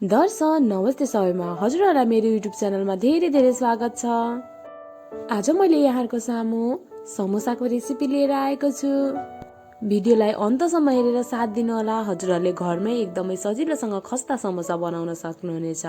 दर्शन नमस्ते सबैमा हजुरहरूलाई मेरो युट्युब च्यानलमा धेरै स्वागत छ। आज मैले यहाँहरूको सामु समोसाको रेसिपी लिएर आएको छु। भिडियोलाई अन्तसम्म हेरेर साथ दिनुहोला। हजुरहरूले घरमै एकदमै सजिलोसँग खस्ता समोसा बनाउन सक्नुहुनेछ।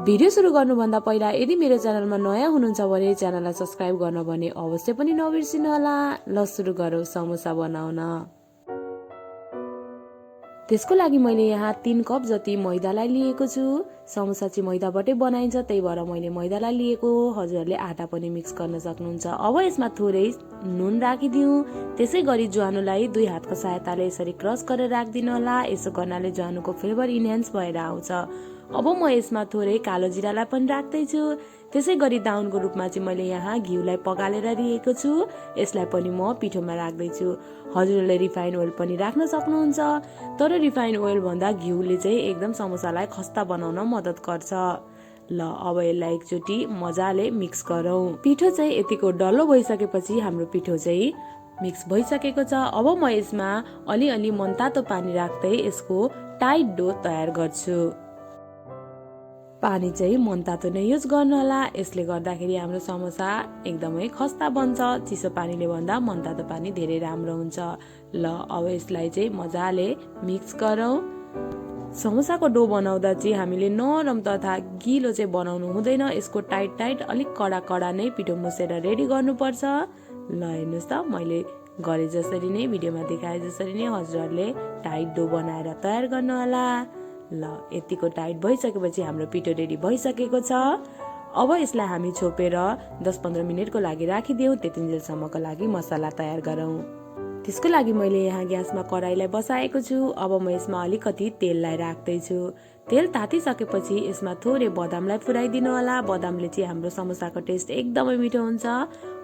भिडियो सुरु गर्नुभन्दा पहिला यदि मेरो च्यानलमा नयाँ हुनुहुन्छ भने च्यानललाई सब्स्क्राइब गर्न भने अवश्य पनि नबिर्सिनुहोला। ल सुरु गरौँ समोसा बनाउन। त्यसको लागि मैले यहाँ 3 कप जति मैदालाई लिएको छु। समोसा चाहिँ मैदाबाटै बनाइन्छ, त्यही भएर मैले मैदालाई लिएको हो। हजुरहरूले आटा पनि मिक्स गर्न सक्नुहुन्छ। अब यसमा थोरै नुन राखिदिउँ। त्यसै गरी ज्वानोलाई 2 हातको सहायताले यसरी क्रस गरेर राखिदिनु होला। यसो गर्नाले ज्वानोको फ्लेभर इन्हान्स भएर आउँछ। अब म यसमा थोरै कालो जिरालाई पनि राख्दैछु। त्यसै गरी दाउनको रूपमा चाहिँ मैले यहाँ घिउलाई पगालेर लिएको छु। यसलाई पनि म पिठोमा राख्दैछु। हजुरहरूले रिफाइन ओइल पनि राख्न सक्नुहुन्छ, तर रिफाइन ओइल भन्दा घिउले चाहिँ एकदम समोसालाई खस्ता बनाउन मद्दत गर्छ। ल अब यसलाई एकचोटि मजाले मिक्स गरौँ। पिठो चाहिँ यतिको डल्लो भइसकेपछि हाम्रो पिठो चाहिँ मिक्स भइसकेको छ। अब म यसमा अलिअलि मनतातो पानी राख्दै यसको टाइट डो तयार गर्छु। पानी चाहिँ मनतातो नै युज गर्नु होला। यसले गर्दाखेरि हाम्रो समोसा एकदमै खस्ता बन्छ। चिसो पानीले भन्दा मनतातो पानी धेरै राम्रो हुन्छ। ल अब यसलाई चाहिँ मजाले मिक्स गरौँ। समोसाको डो बनाउँदा चाहिँ हामीले नरम तथा गिलो चाहिँ बनाउनु हुँदैन। यसको टाइट अलिक कडा नै पिठो मुसेर रेडी गर्नुपर्छ। ल हेर्नुहोस् त, मैले गरे जसरी नै भिडियोमा देखाए जसरी नै हजुरहरूले टाइट डो बनाएर तयार गर्नु होला। ल यतिको टाइट भइसकेपछि हाम्रो पिठो रेडी भइसकेको छ। अब यसलाई हामी छोपेर 10-15 मिनटको लागि राखिदिउँ। त्यतिन्जेलसम्मको लागि मसला तयार गरौँ। त्यसको लागि मैले यहाँ ग्यासमा कराईलाई बसाएको छु। अब म यसमा अलिकति तेललाई राख्दैछु। तेल तातिसकेपछि यसमा थोरै बदामलाई फुराइदिनु होला। बदामले चाहिँ हाम्रो समोसाको टेस्ट एकदमै मिठो हुन्छ।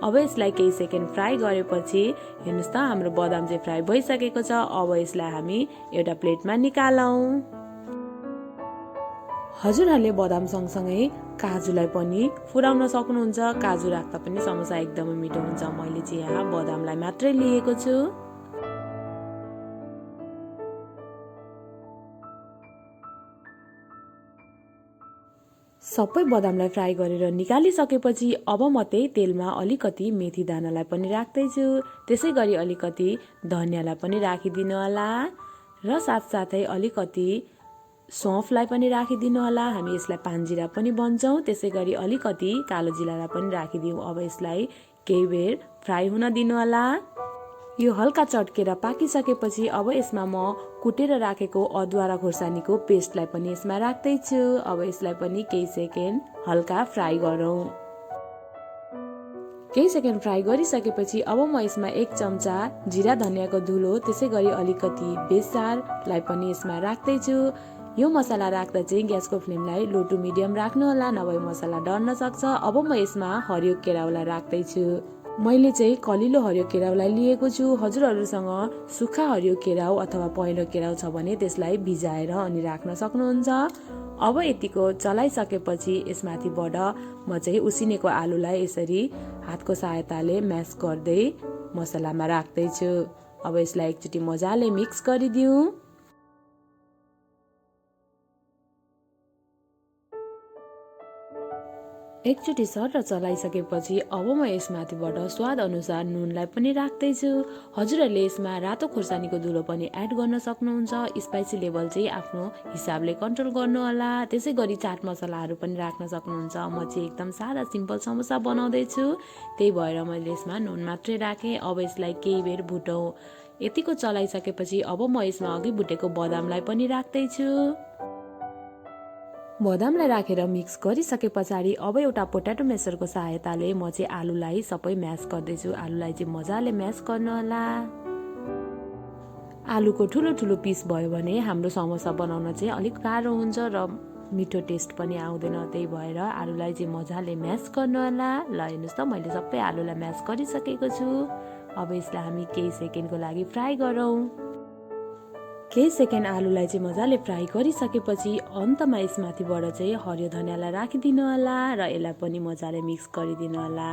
अब यसलाई केही सेकेन्ड फ्राई गरेपछि हेर्नुहोस् त, हाम्रो बदाम चाहिँ फ्राई भइसकेको छ। अब यसलाई हामी एउटा प्लेटमा निकालौँ। हजुरहरूले बदाम सँगसँगै काजुलाई पनि फुराउन सक्नुहुन्छ। काजु राख्दा पनि समोसा एकदमै मिठो हुन्छ। मैले चाहिँ यहाँ बदामलाई मात्रै लिएको छु। सबै बदामलाई फ्राई गरेर निकालिसकेपछि अब म त्यही तेलमा अलिकति मेथी दानालाई पनि राख्दैछु। त्यसै गरी अलिकति धनियालाई पनि राखिदिनु होला र साथसाथै अलिकति सौँफलाई पनि राखिदिनु होला। हामी यसलाई पानजिरा पनि भन्छौँ। त्यसै गरी अलिकति कालो जिरालाई पनि राखिदिउँ। अब यसलाई केही बेर फ्राई हुन दिनु होला। यो हल्का चटकेर पाकिसकेपछि अब यसमा म कुटेर राखेको अदुवा र खोर्सानीको पेस्टलाई पनि यसमा राख्दैछु। अब यसलाई पनि केही सेकेन्ड हल्का फ्राई गरौँ। केही सेकेन्ड फ्राई गरिसकेपछि अब म यसमा 1 चम्चा जिरा धनियाको धुलो, त्यसै गरी अलिकति बेसारलाई पनि यसमा राख्दैछु। यो मसला राख्दा चाहिँ ग्यासको फ्लेमलाई लो टु मिडियम राख्नु होला, नभए मसला डढ्न सक्छ। अब म यसमा हरियो केराउलाई राख्दैछु। मैले चाहिँ कलिलो हरियो केराउलाई लिएको छु। हजुरहरूसँग सुक्खा हरियो केराउ अथवा पहेँलो केराउ छ भने त्यसलाई भिजाएर अनि राख्न सक्नुहुन्छ। अब यतिको चलाइसकेपछि यसमाथिबाट म चाहिँ उसिनेको आलुलाई यसरी हातको सहायताले म्यास गर्दै मसलामा राख्दैछु। अब यसलाई एकचोटि मजाले मिक्स गरिदिउँ। एकचोटि सर चलाइसकेपछि अब म यसमाथिबाट स्वाद अनुसार नुनलाई पनि राख्दैछु। हजुरहरूले यसमा रातो खोर्सानीको धुलो पनि एड गर्न सक्नुहुन्छ। स्पाइसी लेभल चाहिँ आफ्नो हिसाबले कन्ट्रोल गर्नु होला। त्यसै गरी चाट मसलाहरू पनि राख्न सक्नुहुन्छ। म चाहिँ एकदम सादा सिम्पल समोसा बनाउँदैछु, त्यही भएर मैले यसमा नुन मात्रै राखेँ। अब यसलाई केही बेर भुटौँ। यतिको चलाइसकेपछि अब म यसमा अघि भुटेको बदामलाई पनि राख्दैछु। बदामलाई राखेर मिक्स गरिसके पछाडि अब एउटा पोट्याटो मेसरको सहायताले म चाहिँ आलुलाई सबै म्यास गर्दैछु। आलुलाई चाहिँ मजाले म्यास गर्नु होला। आलुको ठुलो पिस भयो भने हाम्रो समोसा बनाउन चाहिँ अलिक गाह्रो हुन्छ र मिठो टेस्ट पनि आउँदैन। त्यही भएर आलुलाई चाहिँ मजाले म्यास गर्नु होला। ल हेर्नुहोस् त, मैले सबै आलुलाई म्यास गरिसकेको छु। अब यसलाई हामी केही सेकेन्डको लागि फ्राई गरौँ। केही सेकेन्ड आलुलाई चाहिँ मजाले फ्राई गरिसकेपछि अन्तमा यसमाथिबाट चाहिँ हरियो धनियालाई राखिदिनु होला र यसलाई पनि मजाले मिक्स गरिदिनु होला।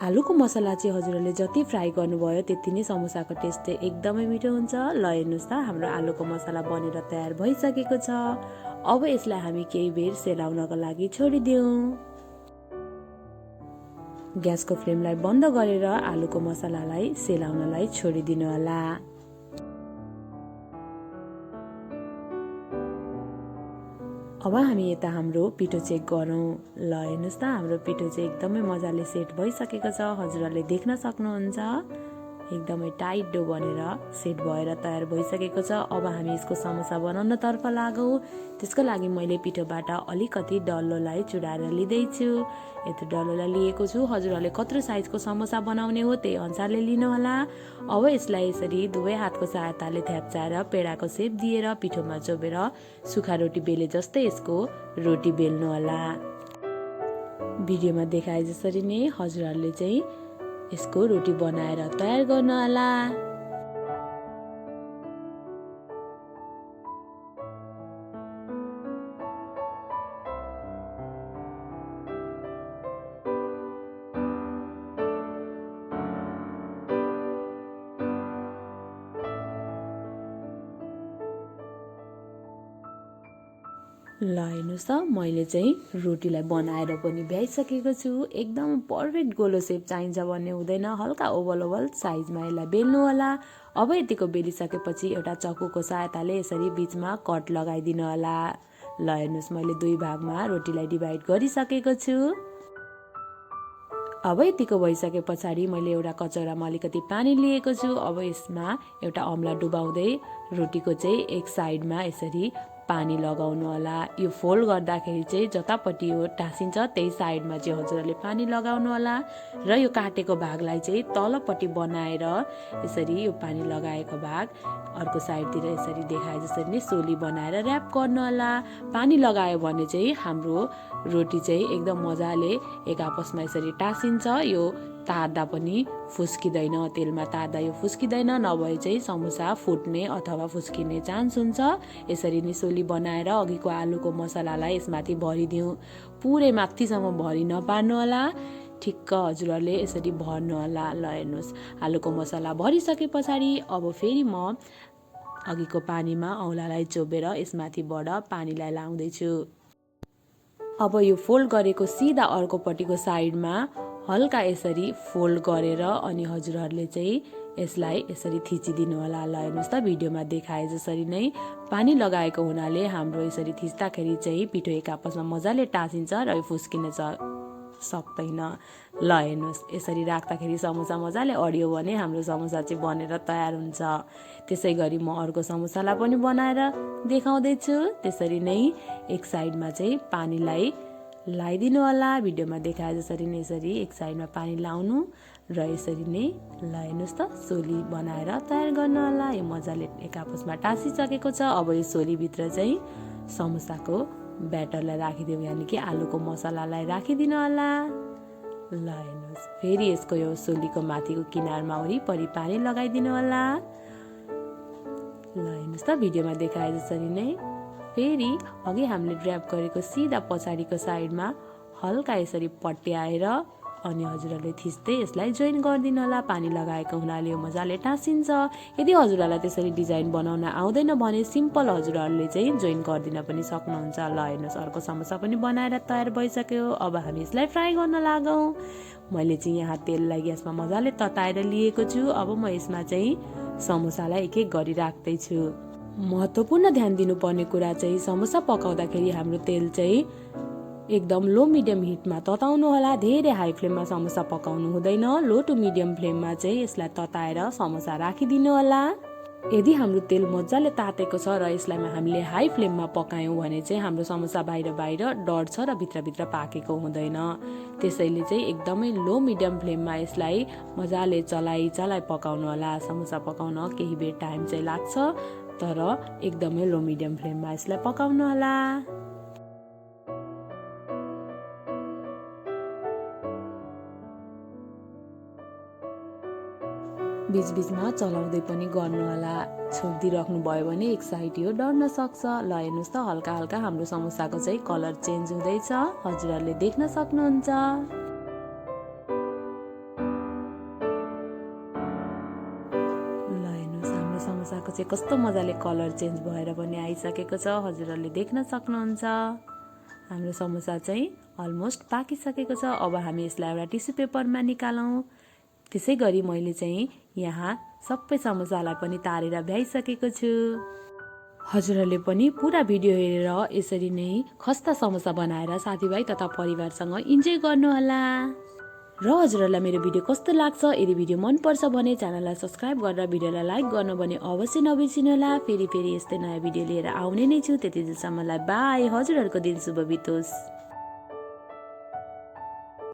आलुको मसला चाहिँ हजुरहरूले जति फ्राई गर्नुभयो त्यति नै समोसाको टेस्ट चाहिँ एकदमै मिठो हुन्छ। ल हेर्नुहोस् त हाम्रो आलुको मसला बनेर तयार भइसकेको छ। अब यसलाई हामी केही बेर सेलाउनको लागि छोडिदिउँ। ग्यासको फ्लेमलाई बन्द गरेर आलुको मसलालाई सेलाउनलाई छोडिदिनु होला। अब हामी यता हाम्रो पिठो चेक गरौँ। ल हेर्नुहोस् त हाम्रो पिठो चाहिँ एकदमै मजाले सेट भइसकेको छ। हजुरहरूले देख्न सक्नुहुन्छ एकदमै टाइट डो बनेर सेट भएर तयार भइसकेको छ। अब हामी यसको समोसा बनाउनतर्फ लागौँ। त्यसको लागि मैले पिठोबाट अलिकति डल्लोलाई चुडाएर लिँदैछु। यति डल्लोलाई लिएको छु। हजुरहरूले कत्रो साइजको समोसा बनाउने हो त्यही अनुसारले लिनु होला। अब यसलाई यसरी दुवै हातको सहायताले थ्याप्चाएर पेडाको सेप दिएर पिठोमा चोबेर सुखा रोटी बेले जस्तै यसको रोटी बेल्नु होला। भिडियोमा देखाए जसरी नै हजुरहरूले चाहिँ यसको रोटी बनाएर तयार गर्नु होला। ल हेर्नुहोस् त मैले चाहिँ रोटीलाई बनाएर पनि भ्याइसकेको छु। एकदम पर्फेक्ट गोलो सेप चाहिन्छ भन्ने हुँदैन, हल्का ओभल ओभल साइजमा यसलाई बेल्नु होला। अब यतिको बेलिसकेपछि एउटा चक्कुको सहायताले यसरी बिचमा कट लगाइदिनु होला। ल हेर्नुहोस् मैले दुई भागमा रोटीलाई डिभाइड गरिसकेको छु। अब यतिको भइसके पछाडि मैले एउटा कचौरामा अलिकति पानी लिएको छु। अब यसमा एउटा अमला डुबाउँदै रोटीको चाहिँ एक साइडमा यसरी पानी लगाउनु होला। यो फोल्ड गर्दाखेरि चाहिँ जतापट्टि यो टाँसिन्छ त्यही साइडमा चाहिँ हजुरहरूले पानी लगाउनु होला र यो काटेको भागलाई चाहिँ तलपट्टि बनाएर यसरी यो पानी लगाएको भाग अर्को साइडतिर यसरी देखाए जसरी नै सोली बनाएर र्याप गर्नु होला। पानी लगायो भने चाहिँ हाम्रो रोटी चाहिँ एकदम मजाले एक आपसमा यसरी टाँसिन्छ। यो तार्दा पनि फुस्किँदैन, तेलमा तार्दा यो फुस्किँदैन, नभए चाहिँ समोसा फुट्ने अथवा फुस्किने चान्स हुन्छ। यसरी नै सोली बनाएर अघिको आलुको मसलालाई यसमाथि भरिदिउँ। पुरै माथिसम्म भरि नपार्नु होला, ठिक्क हजुरहरूले यसरी भर्नु होला। ल हेर्नुहोस् आलुको मसला भरिसके पछाडि अब फेरि म अघिको पानीमा औँलालाई चोबेर यसमाथिबाट पानीलाई लाउँदैछु। अब यो फोल्ड गरेको सिधा अर्कोपट्टिको साइडमा हल्का यसरी फोल्ड गरेर अनि हजुरहरूले चाहिँ यसलाई यसरी थिचिदिनु होला। ल हेर्नुहोस् त भिडियोमा देखाए जसरी नै पानी लगाएको हुनाले हाम्रो यसरी थिच्दाखेरि चाहिँ पिठो एक आपसमा मजाले टाँसिन्छ र यो फुस्किन सक्दैन। ल हेर्नुहोस् यसरी राख्दाखेरि समोसा मजाले अडियो भने हाम्रो समोसा चाहिँ बनेर तयार हुन्छ। त्यसै गरी म अर्को समोसालाई पनि बनाएर देखाउँदैछु। त्यसरी नै एक साइडमा चाहिँ पानीलाई लगाइदिनु होला। भिडियोमा देखाए जसरी नै यसरी एक साइडमा पानी लाउनु र यसरी नै ल हेर्नुहोस् त सोली बनाएर तयार गर्नु होला। यो मजाले एक आपसमा टाँसिसकेको छ। अब यो सोलीभित्र चाहिँ समोसाको ब्याटरलाई राखिदिउँ, यानि कि आलुको मसलालाई राखिदिनु होला। ल हेर्नुहोस् फेरि यसको यो सोलीको माथिको किनारमा वरिपरि पानी लगाइदिनु होला। ल हेर्नुहोस् त भिडियोमा देखाए जसरी नै फेरि अघि हामीले ड्र्याप गरेको सिधा पछाडिको साइडमा हल्का यसरी पट्याएर अनि हजुरहरूले थिच्दै यसलाई जोइन गरिदिनु होला। पानी लगाएको हुनाले यो मजाले टाँसिन्छ। यदि हजुरहरूलाई त्यसरी डिजाइन बनाउन आउँदैन भने सिम्पल हजुरहरूले चाहिँ जोइन गरिदिन पनि सक्नुहुन्छ। ल हेर्नुहोस् अर्को समोसा पनि बनाएर तयार भइसक्यो। अब हामी यसलाई फ्राई गर्न लागौँ। मैले चाहिँ यहाँ तेललाई ग्यासमा मजाले तताएर लिएको छु। अब म यसमा चाहिँ समोसालाई एक एक गरी राख्दैछु। महत्त्वपूर्ण ध्यान दिनुपर्ने कुरा चाहिँ समोसा पकाउँदाखेरि हाम्रो तेल चाहिँ एकदम लो मिडियम हिटमा तताउनु होला। धेरै हाई फ्लेममा समोसा पकाउनु हुँदैन। लो टु मिडियम फ्लेममा चाहिँ यसलाई तताएर समोसा राखिदिनु होला। यदि हाम्रो तेल मजाले तातेको छ र यसलाई हामीले हाई फ्लेममा पकायौँ भने चाहिँ हाम्रो समोसा बाहिर बाहिर डढ्छ र भित्रभित्र पाकेको हुँदैन। त्यसैले चाहिँ एकदमै लो मिडियम फ्लेममा यसलाई मजाले चलाइ पकाउनु होला। समोसा पकाउन केही बेर टाइम चाहिँ लाग्छ, तर एकदमै लो मिडियम फ्लेममा यसलाई पकाउनु होला। बीचबीचमा चलाउँदै पनि गर्नु होला। छोडिदिइराख्नु भयो भने एक साइड यो डढ्न सक्छ। ल हेर्नुहोस् त हल्का हल्का हाम्रो समोसाको चाहिँ कलर चेन्ज हुँदैछ, हजुरहरूले देख्न सक्नुहुन्छ। चाहिँ कस्तो मजाले कलर चेन्ज भएर पनि आइसकेको छ, हजुरहरूले देख्न सक्नुहुन्छ। हाम्रो समोसा चाहिँ अलमोस्ट पाकिसकेको छ। अब हामी यसलाई एउटा टिस्यु पेपरमा निकालौँ। त्यसै गरी मैले चाहिँ यहाँ सबै समोसालाई पनि तारेर भ्याइसकेको छु। हजुरहरूले पनि पुरा भिडियो हेरेर यसरी नै खस्ता समोसा बनाएर साथीभाइ तथा परिवारसँग इन्जोय गर्नुहोला। र हजुरहरूलाई मेरो भिडियो कस्तो लाग्छ, यदि भिडियो मनपर्छ भने च्यानललाई सब्सक्राइब गरेर भिडियोलाई लाइक गर्नु भने अवश्य नबिर्सिनुहोला। फेरि यस्तै नयाँ भिडियो लिएर आउने नै छु। त्यति बेलासम्मलाई बाई। हजुरहरूको दिन शुभ बितोस्।